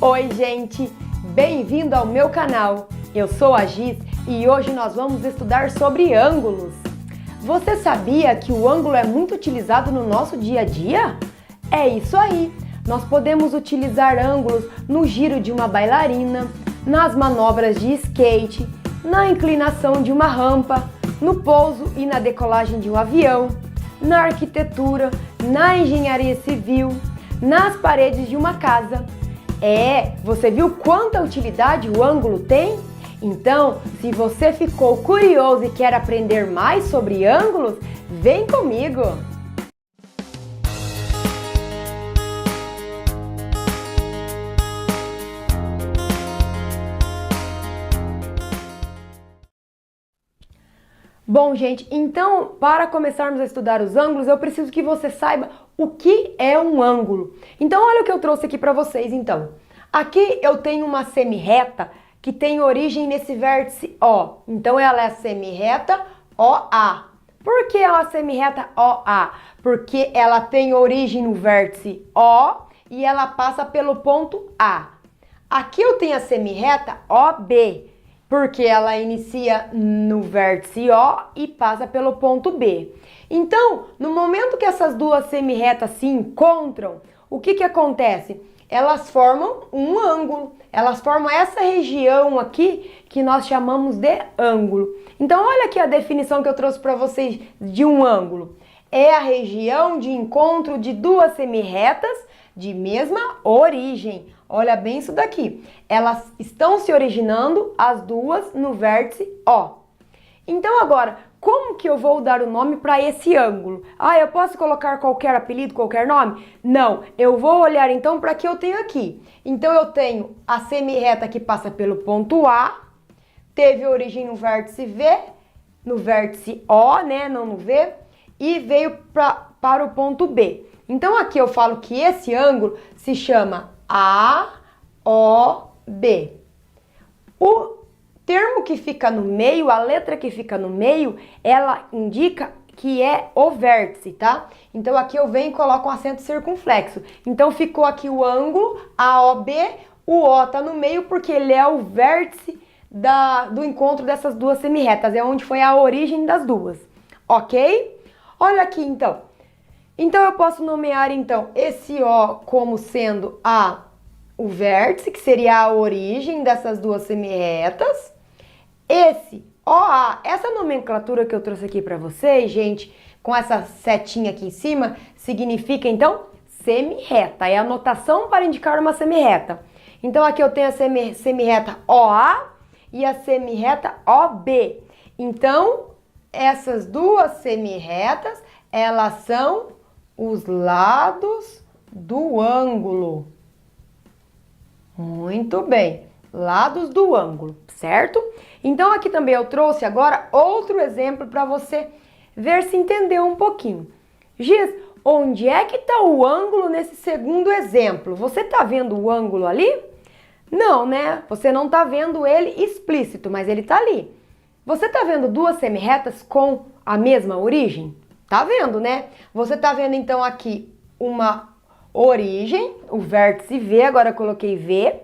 Oi, gente! Bem-vindo ao meu canal! Eu sou a Giz e hoje nós vamos estudar sobre ângulos. Você sabia que o ângulo é muito utilizado no nosso dia a dia? É isso aí! Nós podemos utilizar ângulos no giro de uma bailarina, nas manobras de skate, na inclinação de uma rampa, no pouso e na decolagem de um avião, na arquitetura, na engenharia civil, nas paredes de uma casa. Você viu quanta utilidade o ângulo tem? Então, se você ficou curioso e quer aprender mais sobre ângulos, vem comigo! Bom, gente, então, para começarmos a estudar os ângulos, eu preciso que você saiba o que é um ângulo. Então, olha o que eu trouxe aqui para vocês, então. Aqui eu tenho uma semirreta que tem origem nesse vértice O. Então, ela é a semirreta OA. Por que ela é a semirreta OA? Porque ela tem origem no vértice O e ela passa pelo ponto A. Aqui eu tenho a semirreta OB. Porque ela inicia no vértice O e passa pelo ponto B. Então, no momento que essas duas semirretas se encontram, o que acontece? Elas formam um ângulo. Elas formam essa região aqui que nós chamamos de ângulo. Então, olha aqui a definição que eu trouxe para vocês de um ângulo. É a região de encontro de duas semirretas de mesma origem. Olha bem isso daqui. Elas estão se originando as duas no vértice O. Então agora, como que eu vou dar o nome para esse ângulo? Eu posso colocar qualquer apelido, qualquer nome? Não, eu vou olhar então para que eu tenho aqui. Então eu tenho a semirreta que passa pelo ponto A, teve origem no vértice V, no vértice O, né, não no V, e veio para o ponto B. Então aqui eu falo que esse ângulo se chama AOB. O termo que fica no meio, a letra que fica no meio, ela indica que é o vértice, tá? Então aqui eu venho e coloco um acento circunflexo. Então ficou aqui o ângulo AOB, o O tá no meio porque ele é o vértice do encontro dessas duas semirretas, é onde foi a origem das duas, ok? Olha aqui então. Então eu posso nomear então esse O como sendo o vértice, que seria a origem dessas duas semirretas. Esse OA, essa nomenclatura que eu trouxe aqui para vocês, gente, com essa setinha aqui em cima, significa então semirreta. É a notação para indicar uma semirreta. Então aqui eu tenho a semirreta OA e a semirreta OB. Então essas duas semirretas, elas são os lados do ângulo. Muito bem, lados do ângulo, certo? Então aqui também eu trouxe agora outro exemplo para você ver se entendeu um pouquinho. Giz, onde é que está o ângulo nesse segundo exemplo? Você está vendo o ângulo ali? Não, né? Você não está vendo ele explícito, mas ele está ali. Você está vendo duas semirretas com a mesma origem? Tá vendo, né? Você tá vendo então aqui uma origem, o vértice V, agora eu coloquei V.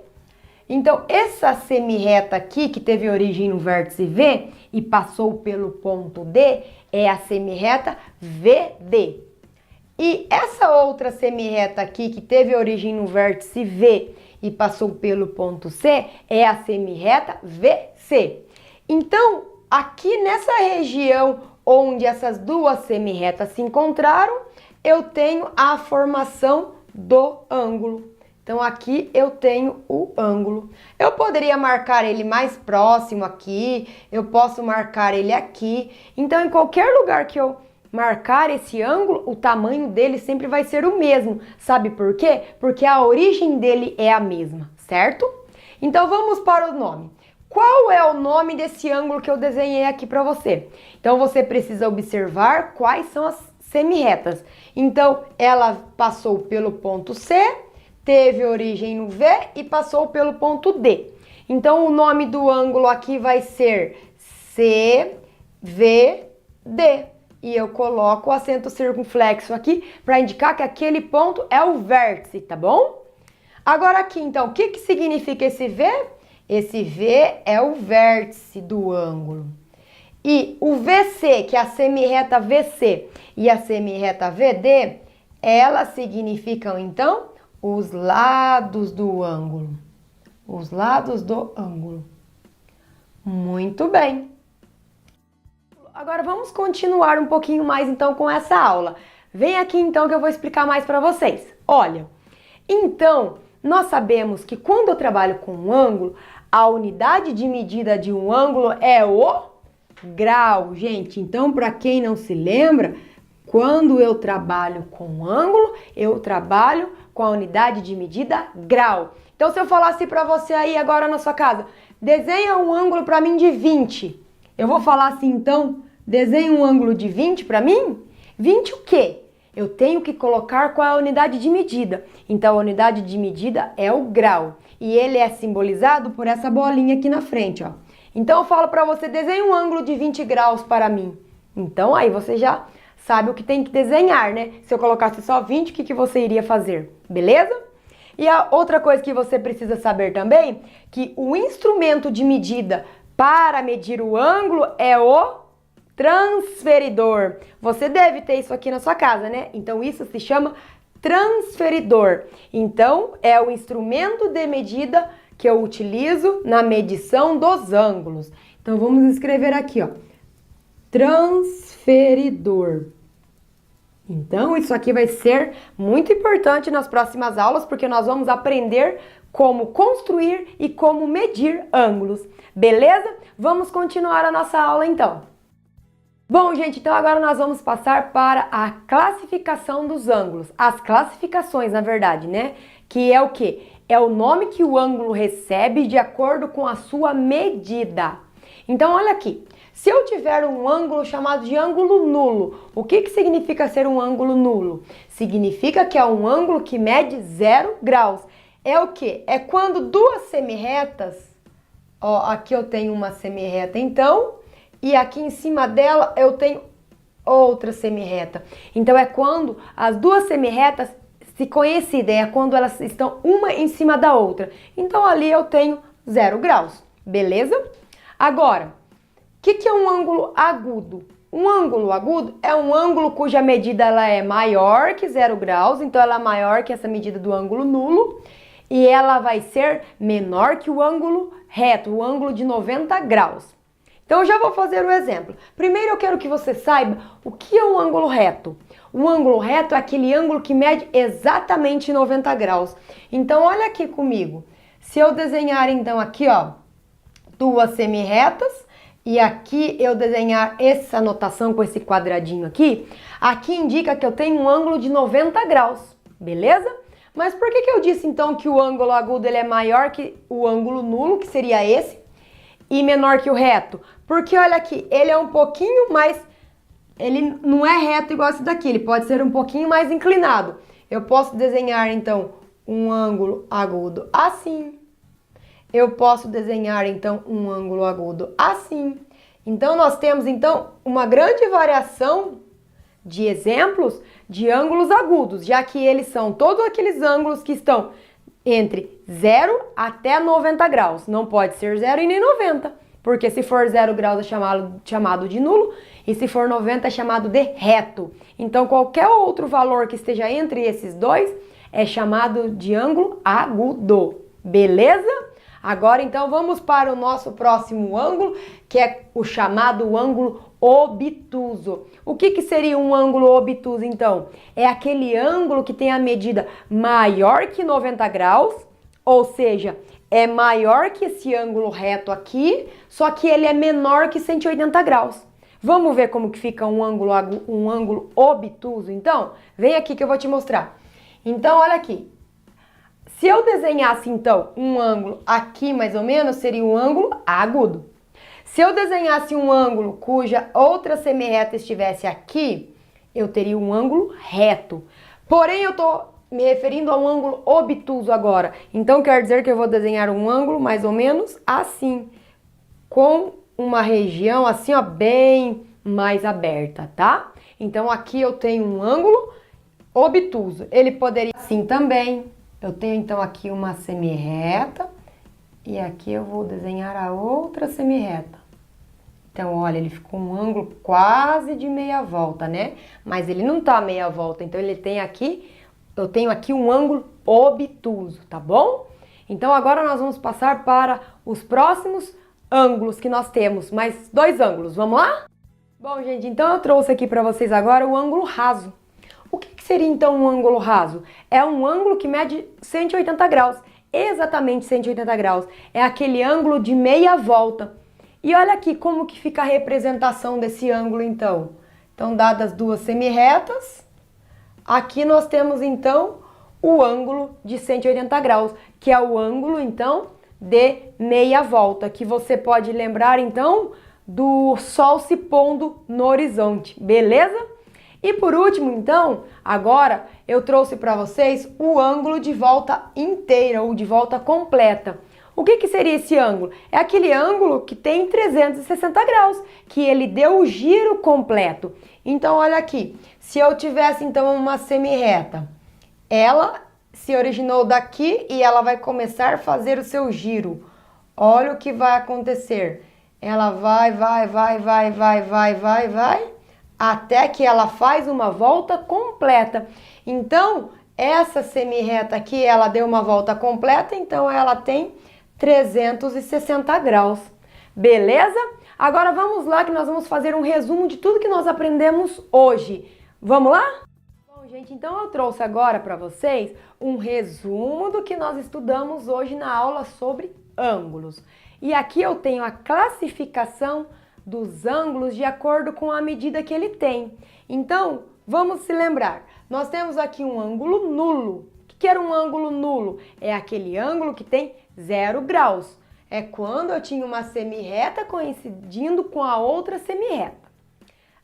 Então essa semirreta aqui, que teve origem no vértice V e passou pelo ponto D, é a semirreta VD. E essa outra semirreta aqui, que teve origem no vértice V e passou pelo ponto C, é a semirreta VC. Então, aqui nessa região onde essas duas semirretas se encontraram, eu tenho a formação do ângulo. Então aqui eu tenho o ângulo. Eu poderia marcar ele mais próximo aqui, eu posso marcar ele aqui. Então em qualquer lugar que eu marcar esse ângulo, o tamanho dele sempre vai ser o mesmo. Sabe por quê? Porque a origem dele é a mesma, certo? Então vamos para o nome. Qual é o nome desse ângulo que eu desenhei aqui para você? Então você precisa observar quais são as semirretas. Então ela passou pelo ponto C, teve origem no V e passou pelo ponto D. Então o nome do ângulo aqui vai ser CVD. E eu coloco o acento circunflexo aqui para indicar que aquele ponto é o vértice, tá bom? Agora aqui, então, o que que significa esse V? Esse V é o vértice do ângulo. E o VC, que é a semirreta VC e a semirreta VD, elas significam, então, os lados do ângulo. Os lados do ângulo. Muito bem. Agora vamos continuar um pouquinho mais, então, com essa aula. Vem aqui, então, que eu vou explicar mais para vocês. Olha, então, nós sabemos que quando eu trabalho com um ângulo, a unidade de medida de um ângulo é o grau, gente. Então, para quem não se lembra, quando eu trabalho com um ângulo, eu trabalho com a unidade de medida grau. Então, se eu falasse para você aí agora na sua casa, desenha um ângulo para mim de 20. Eu vou falar assim, então, desenha um ângulo de 20 para mim? 20 o quê? Eu tenho que colocar qual é a unidade de medida. Então, a unidade de medida é o grau. E ele é simbolizado por essa bolinha aqui na frente, ó. Então, eu falo para você, desenhe um ângulo de 20 graus para mim. Então, aí você já sabe o que tem que desenhar, né? Se eu colocasse só 20, o que você iria fazer? Beleza? E a outra coisa que você precisa saber também, que o instrumento de medida para medir o ângulo é o transferidor. Você deve ter isso aqui na sua casa, né? Então, isso se chama transferidor. Então, é o instrumento de medida que eu utilizo na medição dos ângulos. Então, vamos escrever aqui, ó. Transferidor. Então, isso aqui vai ser muito importante nas próximas aulas, porque nós vamos aprender como construir e como medir ângulos. Beleza? Vamos continuar a nossa aula, então. Bom, gente, então agora nós vamos passar para a classificação dos ângulos. As classificações, na verdade, né? Que é o quê? É o nome que o ângulo recebe de acordo com a sua medida. Então, olha aqui. Se eu tiver um ângulo chamado de ângulo nulo, o que significa ser um ângulo nulo? Significa que é um ângulo que mede 0 graus. É o quê? É quando duas semirretas, ó, aqui eu tenho uma semirreta, então, e aqui em cima dela eu tenho outra semirreta. Então, é quando as duas semirretas se coincidem, é quando elas estão uma em cima da outra. Então, ali eu tenho 0 graus, beleza? Agora, o que é um ângulo agudo? Um ângulo agudo é um ângulo cuja medida ela é maior que 0 graus, então ela é maior que essa medida do ângulo nulo, e ela vai ser menor que o ângulo reto, o ângulo de 90 graus. Então, eu já vou fazer o exemplo. Primeiro, eu quero que você saiba o que é um ângulo reto. Um ângulo reto é aquele ângulo que mede exatamente 90 graus. Então, olha aqui comigo. Se eu desenhar, então, aqui, ó, duas semirretas, e aqui eu desenhar essa anotação com esse quadradinho aqui, aqui indica que eu tenho um ângulo de 90 graus, beleza? Mas por que eu disse, então, que o ângulo agudo ele é maior que o ângulo nulo, que seria esse, e menor que o reto? Porque, olha aqui, ele é um pouquinho mais... Ele não é reto igual esse daqui, ele pode ser um pouquinho mais inclinado. Eu posso desenhar, então, um ângulo agudo assim. Eu posso desenhar, então, um ângulo agudo assim. Então, nós temos, então, uma grande variação de exemplos de ângulos agudos, já que eles são todos aqueles ângulos que estão entre 0 até 90 graus. Não pode ser 0 e nem 90, porque se for 0 graus é chamado de nulo e se for 90 é chamado de reto. Então, qualquer outro valor que esteja entre esses dois é chamado de ângulo agudo. Beleza? Agora, então, vamos para o nosso próximo ângulo, que é o chamado ângulo obtuso. O que seria um ângulo obtuso, então? É aquele ângulo que tem a medida maior que 90 graus, ou seja, é maior que esse ângulo reto aqui, só que ele é menor que 180 graus. Vamos ver como que fica um ângulo obtuso, então? Vem aqui que eu vou te mostrar. Então, olha aqui. Se eu desenhasse, então, um ângulo aqui, mais ou menos, seria um ângulo agudo. Se eu desenhasse um ângulo cuja outra semirreta estivesse aqui, eu teria um ângulo reto. Porém, eu estou me referindo a um ângulo obtuso agora. Então, quer dizer que eu vou desenhar um ângulo mais ou menos assim, com uma região assim, ó, bem mais aberta, tá? Então, aqui eu tenho um ângulo obtuso. Ele poderia assim também. Eu tenho então aqui uma semirreta e aqui eu vou desenhar a outra semirreta. Então, olha, ele ficou um ângulo quase de meia volta, né? Mas ele não tá meia volta, então ele tem aqui, eu tenho aqui um ângulo obtuso, tá bom? Então, agora nós vamos passar para os próximos ângulos que nós temos, mais dois ângulos, vamos lá? Bom, gente, então eu trouxe aqui para vocês agora o ângulo raso. O que seria então um ângulo raso? É um ângulo que mede 180 graus, exatamente 180 graus. É aquele ângulo de meia volta. E olha aqui como que fica a representação desse ângulo então. Então, dadas duas semirretas, aqui nós temos então o ângulo de 180 graus, que é o ângulo então de meia volta, que você pode lembrar então do sol se pondo no horizonte, beleza? E por último, então, agora eu trouxe para vocês o ângulo de volta inteira ou de volta completa. O que seria esse ângulo? É aquele ângulo que tem 360 graus, que ele deu o giro completo. Então, olha aqui, se eu tivesse então uma semirreta, ela se originou daqui e ela vai começar a fazer o seu giro. Olha o que vai acontecer. Ela vai, até que ela faz uma volta completa. Então, essa semirreta aqui, ela deu uma volta completa, então ela tem 360 graus. Beleza? Agora vamos lá que nós vamos fazer um resumo de tudo que nós aprendemos hoje. Vamos lá? Bom, gente, então eu trouxe agora para vocês um resumo do que nós estudamos hoje na aula sobre ângulos. E aqui eu tenho a classificação dos ângulos de acordo com a medida que ele tem. Então, vamos se lembrar. Nós temos aqui um ângulo nulo. O que era um ângulo nulo? É aquele ângulo que tem 0 graus. É quando eu tinha uma semirreta coincidindo com a outra semirreta.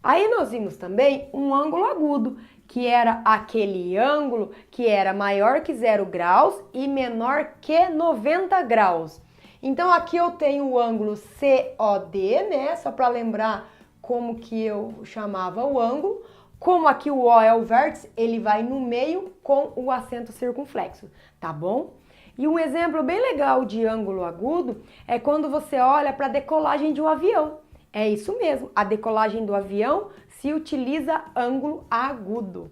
Aí nós vimos também um ângulo agudo, que era aquele ângulo que era maior que 0 graus e menor que 90 graus. Então, aqui eu tenho o ângulo COD, né? Só para lembrar como que eu chamava o ângulo. Como aqui o O é o vértice, ele vai no meio com o acento circunflexo, tá bom? E um exemplo bem legal de ângulo agudo é quando você olha para a decolagem de um avião. É isso mesmo, a decolagem do avião se utiliza ângulo agudo.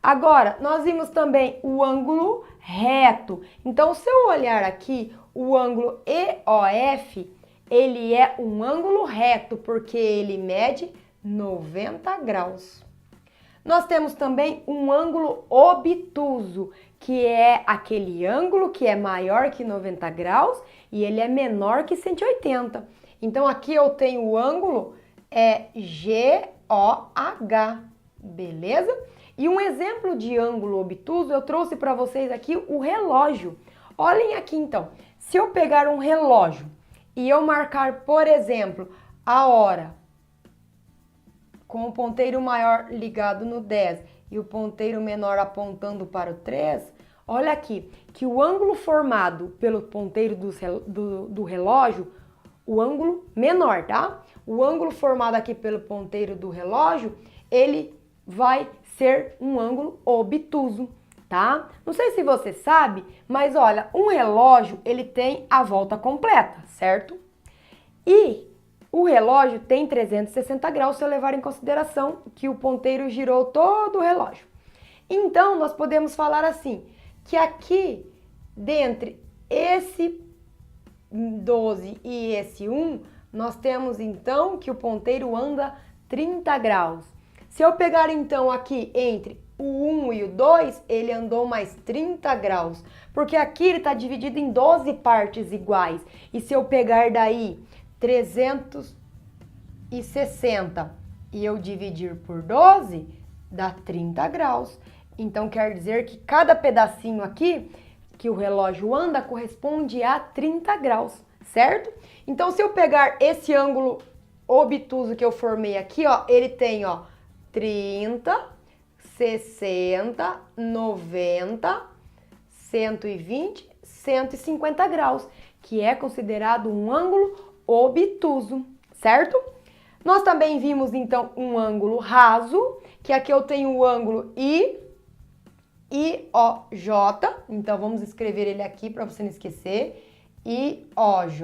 Agora, nós vimos também o ângulo reto. Então, se eu olhar aqui, o ângulo EOF, ele é um ângulo reto, porque ele mede 90 graus. Nós temos também um ângulo obtuso, que é aquele ângulo que é maior que 90 graus e ele é menor que 180. Então, aqui eu tenho o ângulo GOH, beleza? E um exemplo de ângulo obtuso, eu trouxe para vocês aqui o relógio. Olhem aqui então, se eu pegar um relógio e eu marcar, por exemplo, a hora com o ponteiro maior ligado no 10 e o ponteiro menor apontando para o 3, olha aqui, que o ângulo formado pelo ponteiro do relógio, o ângulo menor, tá? O ângulo formado aqui pelo ponteiro do relógio, ele vai ser um ângulo obtuso, tá? Não sei se você sabe, mas olha, um relógio, ele tem a volta completa, certo? E o relógio tem 360 graus se eu levar em consideração que o ponteiro girou todo o relógio. Então, nós podemos falar assim, que aqui, dentre esse 12 e esse 1, nós temos então que o ponteiro anda 30 graus. Se eu pegar então aqui entre o 1 e o 2, ele andou mais 30 graus, porque aqui ele está dividido em 12 partes iguais. E se eu pegar daí 360 e eu dividir por 12, dá 30 graus. Então quer dizer que cada pedacinho aqui que o relógio anda corresponde a 30 graus, certo? Então se eu pegar esse ângulo obtuso que eu formei aqui, ó, ele tem, ó, 30, 60, 90, 120, 150 graus, que é considerado um ângulo obtuso, certo? Nós também vimos então um ângulo raso, que aqui eu tenho o ângulo I IOJ, então vamos escrever ele aqui para você não esquecer, IOJ,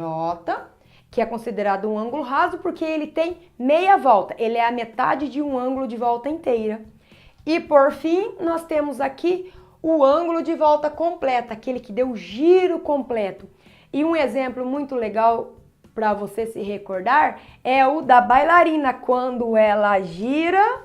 que é considerado um ângulo raso porque ele tem meia volta, ele é a metade de um ângulo de volta inteira. E por fim, nós temos aqui o ângulo de volta completa, aquele que deu giro completo. E um exemplo muito legal para você se recordar é o da bailarina, quando ela gira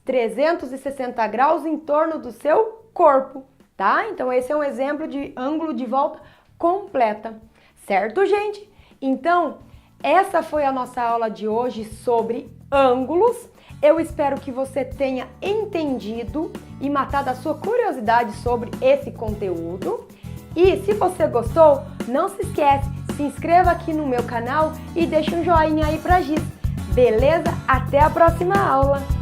360 graus em torno do seu corpo, tá? Então esse é um exemplo de ângulo de volta completa, certo, gente? Então, essa foi a nossa aula de hoje sobre ângulos. Eu espero que você tenha entendido e matado a sua curiosidade sobre esse conteúdo. E se você gostou, não se esquece, se inscreva aqui no meu canal e deixe um joinha aí pra Giz. Beleza? Até a próxima aula!